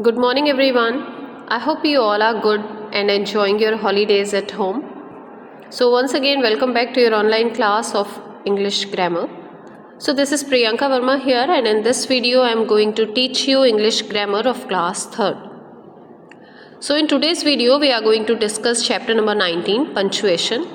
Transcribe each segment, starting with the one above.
Good morning, everyone. I hope you all are good and enjoying your holidays at home. So, once again, welcome back to your online class of English grammar. So, this is Priyanka Verma here, and in this video, I am going to teach you English grammar of class 3rd. So, in today's video, we are going to discuss chapter number 19, punctuation.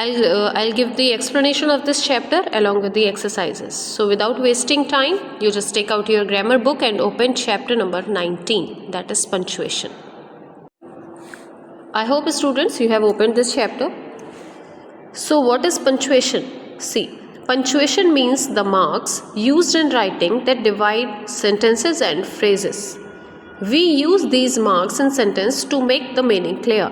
I'll give the explanation of this chapter along with the exercises. So without wasting time, you just take out your grammar book and open chapter number 19, that is punctuation. I hope students you have opened this chapter. So what is punctuation? See, punctuation means the marks used in writing that divide sentences and phrases. We use these marks in sentence to make the meaning clear.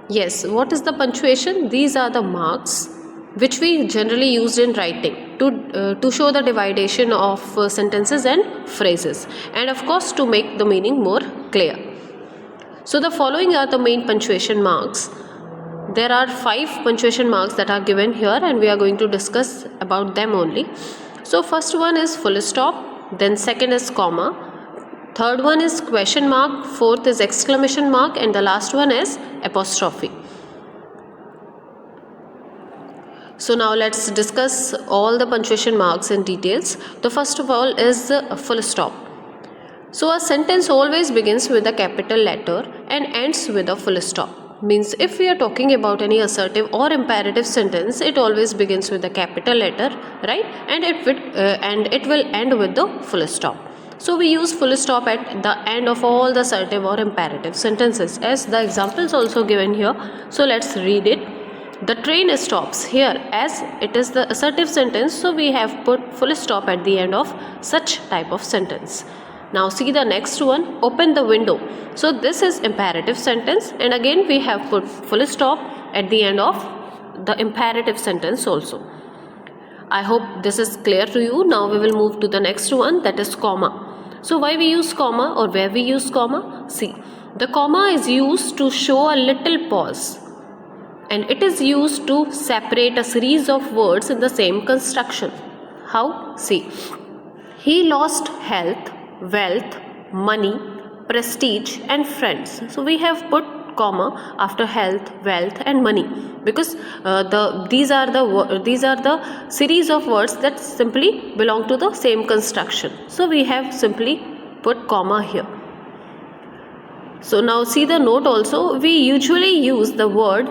Yes, what is the punctuation? These are the marks which we generally use in writing to show the dividation of sentences and phrases, and of course to make the meaning more clear. So the following are the main punctuation marks. There are 5 punctuation marks that are given here, and we are going to discuss about them only. So first one is full stop, then second is comma, third one is question mark, fourth is exclamation mark, and the last one is apostrophe. So now let's discuss all the punctuation marks in details. The first of all is full stop. So a sentence always begins with a capital letter and ends with a full stop. Means if we are talking about any assertive or imperative sentence, it always begins with a capital letter, right? And it will end with the full stop. So we use full stop at the end of all the assertive or imperative sentences, as the example is also given here. So let's read it. The train stops here, as it is the assertive sentence, so we have put full stop at the end of such type of sentence. Now see the next one, open the window. So this is imperative sentence, and again we have put full stop at the end of the imperative sentence also. I hope this is clear to you. Now we will move to the next one, that is comma. So why we use comma or where we use comma? See, the comma is used to show a little pause, and it is used to separate a series of words in the same construction. How? See, he lost health, wealth, money, prestige and friends. So we have put comma after health, wealth and money, because these are the series of words that simply belong to the same construction. So we have simply put comma here. So now see the note also. We usually use the word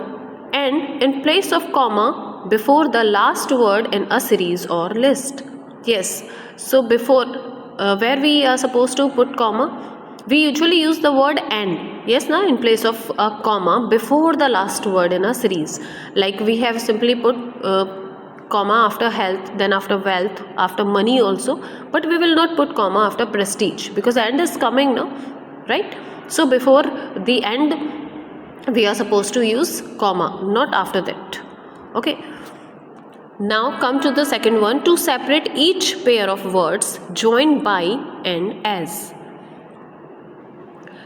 and in place of comma before the last word in a series or list. Yes, so before where we are supposed to put comma, we usually use the word and, yes, now in place of a comma before the last word in a series. Like we have simply put comma after health, then after wealth, after money also, but we will not put comma after prestige, because end is coming now, right? So before the end we are supposed to use comma, not after that. Okay. Now come to the second one, to separate each pair of words joined by and as.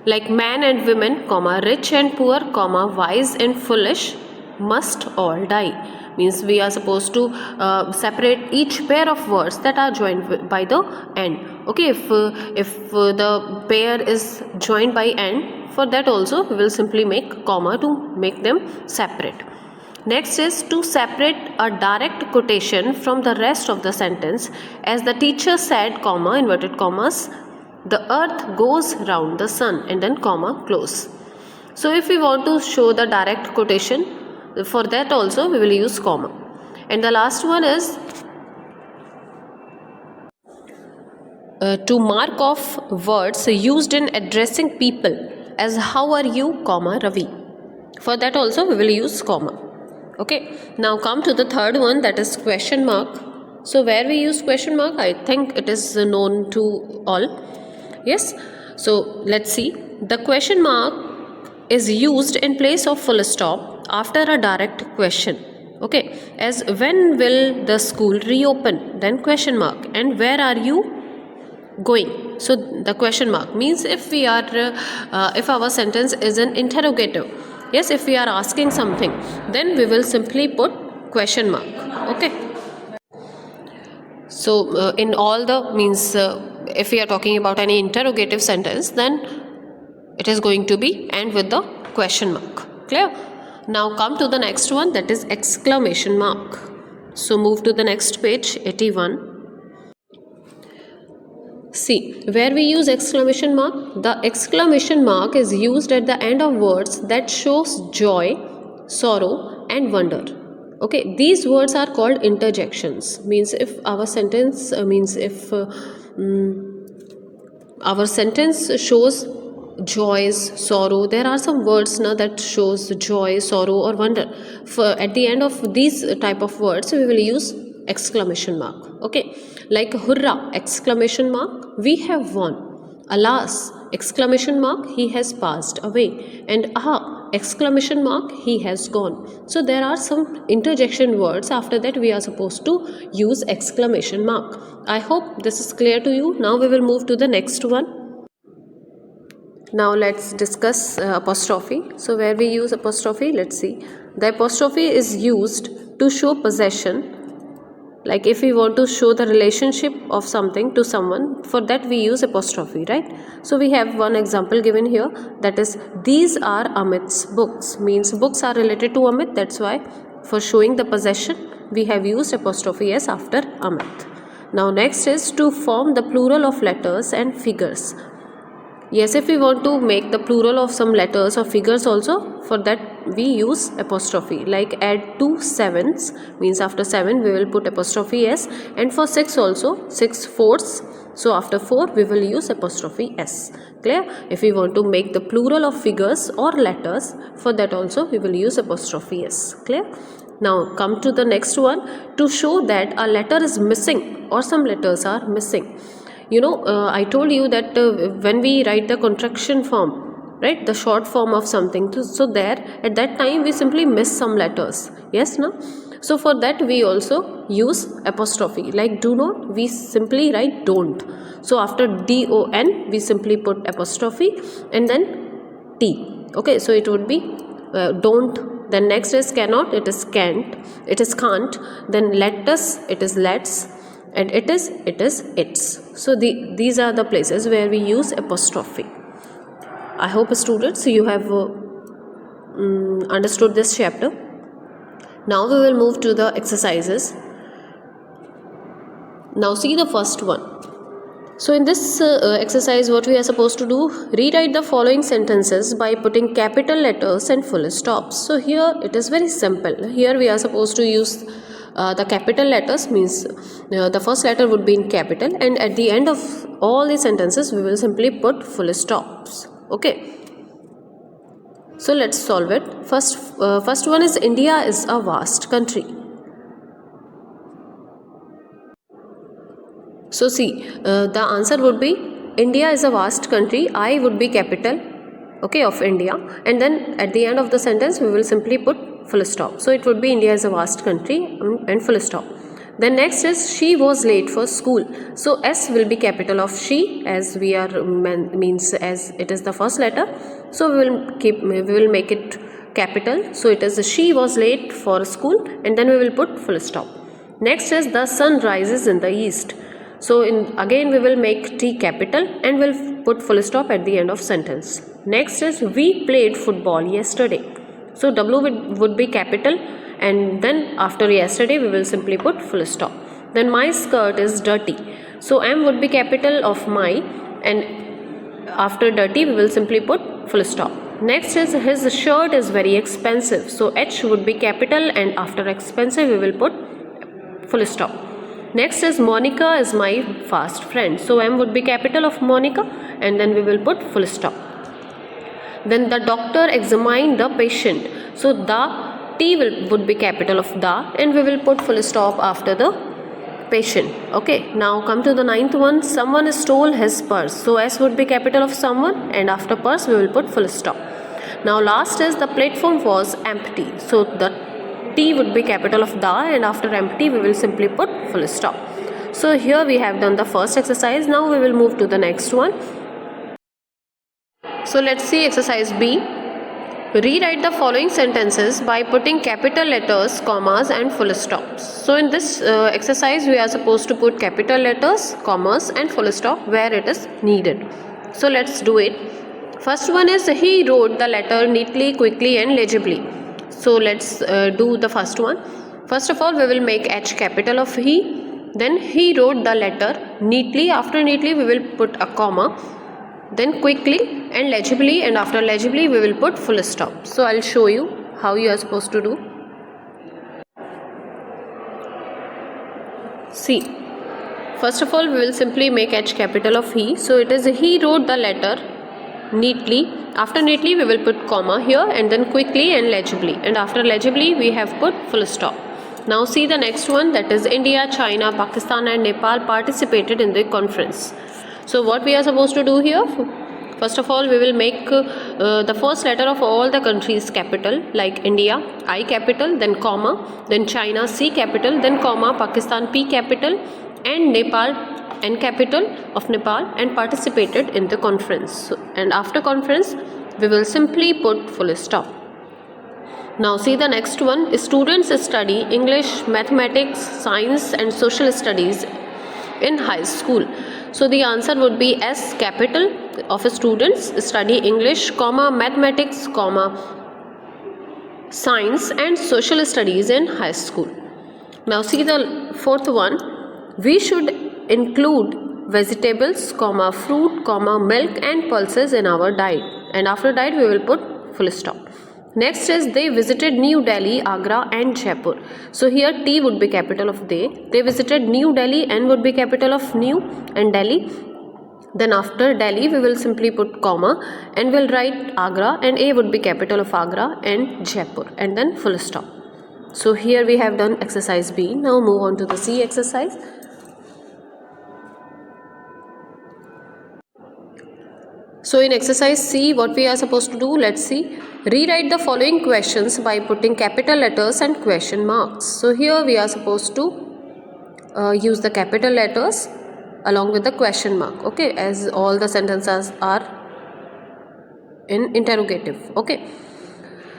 Like man and women, comma, rich and poor, comma, wise and foolish must all die. Means we are supposed to separate each pair of words that are joined by the and. Okay, if the pair is joined by and, for that also we will simply make comma to make them separate. Next is to separate a direct quotation from the rest of the sentence, as the teacher said, comma, inverted commas, the earth goes round the sun, and then comma close. So if we want to show the direct quotation, for that also we will use comma. And the last one is to mark off words used in addressing people, as how are you, comma, Ravi. For that also we will use comma. Okay, now come to the third one, that is question mark. So where we use question mark, I think it is known to all. Yes, so let's see. The question mark is used in place of full stop after a direct question. Okay, as when will the school reopen, then question mark, and where are you going. So the question mark means if we are if our sentence is an interrogative, yes, if we are asking something, then we will simply put question mark. Okay, So in all the means if we are talking about any interrogative sentence, then it is going to be end with the question mark. Clear? Now come to the next one, that is exclamation mark. So move to the next page, 81. See, where we use exclamation mark, the exclamation mark is used at the end of words that shows joy, sorrow and wonder. Okay, these words are called interjections. Means if our sentence our sentence shows joys, sorrow, there are some words now that shows joy, sorrow or wonder. For at the end of these type of words we will use exclamation mark. Okay, like hurrah, exclamation mark, we have won. Alas, exclamation mark, he has passed away. And aha, exclamation mark, he has gone. So there are some interjection words. After that we are supposed to use exclamation mark. I hope this is clear to you. Now we will move to the next one. Now let's discuss apostrophe. So where we use apostrophe, let's see. The apostrophe is used to show possession. Like if we want to show the relationship of something to someone, for that we use apostrophe, right? So we have one example given here, that is, these are Amit's books. Means books are related to Amit, that's why for showing the possession we have used apostrophe s after Amit. Now next is to form the plural of letters and figures. Yes, if we want to make the plural of some letters or figures also, for that we use apostrophe. Like add 2 sevens, means after 7 we will put apostrophe s, and for 6 also, 6 fourths, so after 4 we will use apostrophe s. Clear? If we want to make the plural of figures or letters, for that also we will use apostrophe s. Clear? Now come to the next one, to show that a letter is missing or some letters are missing. I told you that when we write the contraction form, right, the short form of something, so there at that time we simply miss some letters. Yes, no? So for that we also use apostrophe. Like do not, we simply write don't. So after don we simply put apostrophe and then t. Okay, so it would be don't. Then next is cannot, it is can't. It is can't. Then let us, it is let's. And it is its. So these are the places where we use apostrophe. I hope students you have understood this chapter. Now we will move to the exercises. Now see the first one. So in this exercise what we are supposed to do, rewrite the following sentences by putting capital letters and full stops. So here it is very simple. Here we are supposed to use the capital letters, means the first letter would be in capital, and at the end of all the sentences we will simply put full stops. Okay, so let's solve it. First one is India is a vast country. So see, the answer would be India is a vast country. I would be capital, okay, of India, and then at the end of the sentence we will simply put full stop. So it would be India is a vast country and full stop. Then next is she was late for school. So S will be capital of she, as we are means as it is the first letter. So we will make it capital. So it is she was late for school, and then we will put full stop. Next is the sun rises in the east. So again we will make T capital and we'll put full stop at the end of sentence. Next is we played football yesterday. So W would be capital, and then after yesterday we will simply put full stop. Then my skirt is dirty. So M would be capital of my, and after dirty we will simply put full stop. Next is his shirt is very expensive. So H would be capital, and after expensive we will put full stop. Next is Monica is my fast friend. So M would be capital of Monica, and then we will put full stop. Then the doctor examined the patient. So the T would be capital of the, and we will put full stop after the patient. Okay, now come to the ninth one. Someone stole his purse. So S would be capital of someone, and after purse we will put full stop. Now last is the platform was empty. So the T would be capital of the, and after empty we will simply put full stop. So here we have done the first exercise. Now we will move to the next one. So let's see exercise B. Rewrite the following sentences by putting capital letters, commas and full stops. So in this exercise we are supposed to put capital letters, commas and full stop where it is needed. So let's do it. First one is he wrote the letter neatly, quickly and legibly. So let's do the first one. First of all we will make H capital of he. Then he wrote the letter neatly. After neatly we will put a comma. Then quickly and legibly, and after legibly we will put full stop. So I'll show you how you are supposed to do. See, first of all we will simply make H capital of he. So it is he wrote the letter neatly. After neatly we will put comma here, and then quickly and legibly, and after legibly we have put full stop. Now see the next one, that is India, China, Pakistan and Nepal participated in the conference. So what we are supposed to do here? First of all we will make the first letter of all the countries capital, like India I capital, then comma, then China C capital, then comma, Pakistan P capital and Nepal N capital of Nepal, and participated in the conference. And after conference we will simply put full stop. Now see the next one, students study English, mathematics, science and social studies in high school. So the answer would be S capital of students study English, comma, mathematics, comma, science and social studies in high school. Now see the fourth one, we should include vegetables, comma, fruit, comma, milk and pulses in our diet, and after diet we will put full stop. Next is they visited New Delhi, Agra and Jaipur. So here T would be capital of they. They visited New Delhi, N would be capital of New and Delhi. Then after Delhi we will simply put comma and we'll write Agra, and A would be capital of Agra and Jaipur, and then full stop. So here we have done exercise B. Now move on to the C exercise. So in exercise C, what we are supposed to do, let's see. Rewrite the following questions by putting capital letters and question marks. So here we are supposed to use the capital letters along with the question mark, okay, as all the sentences are in interrogative, okay.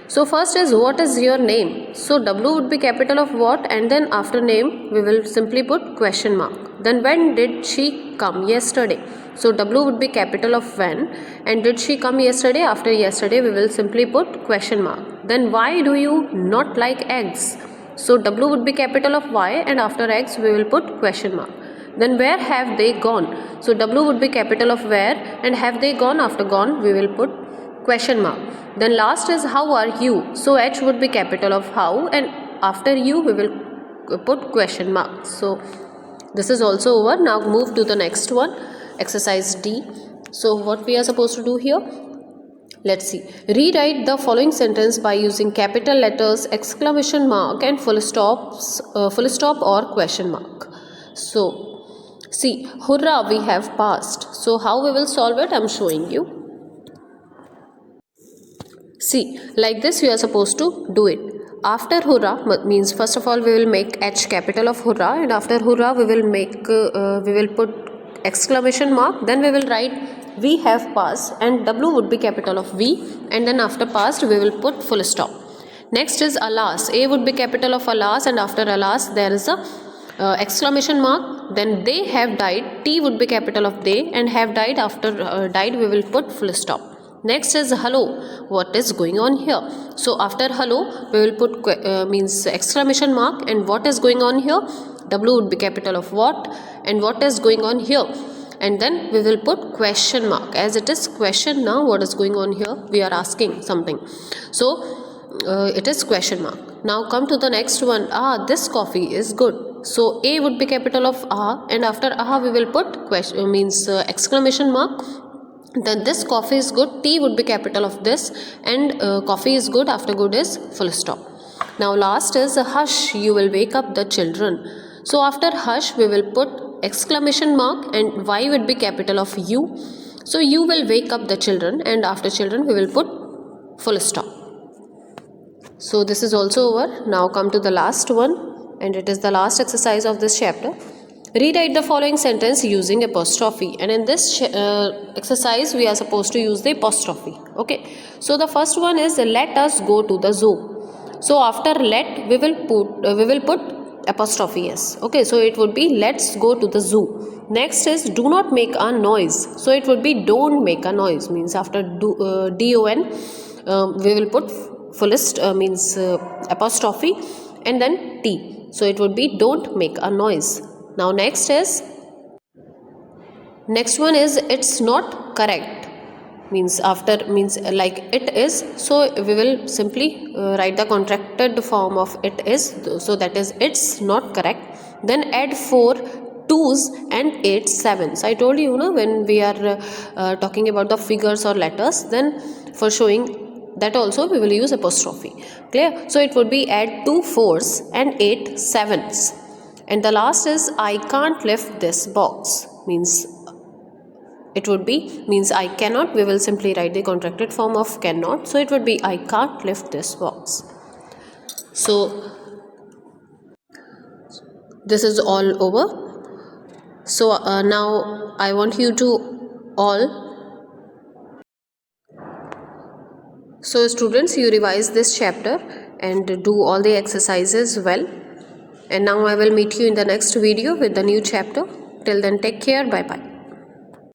So first is what is your name? So W would be capital of what, and then after name we will simply put question mark. Then when did she come? Yesterday. So W would be capital of when, and did she come yesterday? After yesterday we will simply put question mark. Then why do you not like eggs? So W would be capital of Y, and after eggs we will put question mark. Then where have they gone? So W would be capital of where, and have they gone, after gone we will put question mark. Then last is how are you? So H would be capital of how, and after you we will put question mark. So this is also over. Now move to the next one, exercise D. So what we are supposed to do here? Let's see. Rewrite the following sentence by using capital letters, exclamation mark and full stop or question mark. So see, hurrah, we have passed. So how we will solve it, I am showing you. See, like this we are supposed to do it. After hurrah means first of all we will make H capital of hurrah, and after hurrah we will make we will put exclamation mark, then we will write we have passed, and W would be capital of we, and then after passed we will put full stop. Next is alas. A would be capital of alas, and after alas there is a exclamation mark. Then they have died. T would be capital of they, and have died, after died we will put full stop. Next is hello. What is going on here? So after hello we will put means exclamation mark, and what is going on here? W would be capital of what, and what is going on here, and then we will put question mark, as it is question. Now what is going on here? We are asking something, so it is question mark. Now come to the next one. This coffee is good. So A would be capital of and after we will put question means exclamation mark. Then this coffee is good. T would be capital of this, and coffee is good, after good is full stop. Now last is hush, you will wake up the children. So after hush we will put exclamation mark, and Y would be capital of you. So you will wake up the children, and after children we will put full stop. So this is also over. Now come to the last one, and it is the last exercise of this chapter. Rewrite the following sentence using apostrophe, and in this exercise we are supposed to use the apostrophe. Okay, so the first one is let us go to the zoo. So after let we will put apostrophe s. Okay, so it would be let's go to the zoo. Next is do not make a noise, so it would be don't make a noise, means after don we will put fullest means apostrophe and then t, so it would be don't make a noise. Now next one is it's not correct, means after means like it is, so we will simply write the contracted form of it is, so that is it's not correct. Then add 4 2s and 8 7s. I told you, when we are talking about the figures or letters, then for showing that also we will use apostrophe. Clear? So it would be add 2 4s and 8 7s. And the last is I can't lift this box, means it would be means I cannot, we will simply write the contracted form of cannot, so it would be I can't lift this box. So this is all over. So now I want you to all, so students, you revise this chapter and do all the exercises well. And now I will meet you in the next video with the new chapter. Till then, take care. Bye bye.